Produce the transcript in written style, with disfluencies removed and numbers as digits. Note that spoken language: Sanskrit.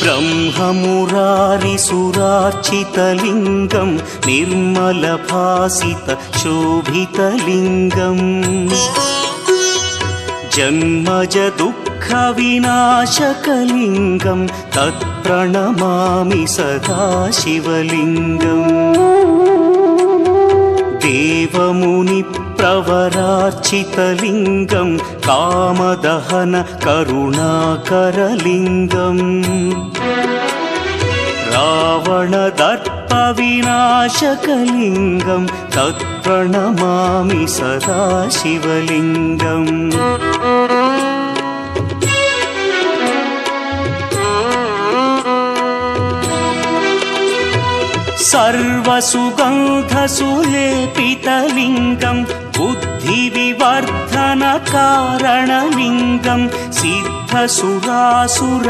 ब्रह्ममुरारिसुरार्चितलिङ्गं निर्मलभासितशोभितलिङ्गम् जन्मजदुःखविनाशकलिङ्गं तत्प्रणमामि सदा शिवलिङ्गम् देवमुनिप्रवरार्चितलिङ्गं कामदहन करुणाकरलिङ्गम् रावणदर्पविनाशकलिङ्गं तत्प्रणमामि सदा शिवलिङ्गम् सर्वसुगन्धसुलेपितलिङ्गं बुद्धिविवर्धनकारणलिङ्गं सिद्धसुरासुर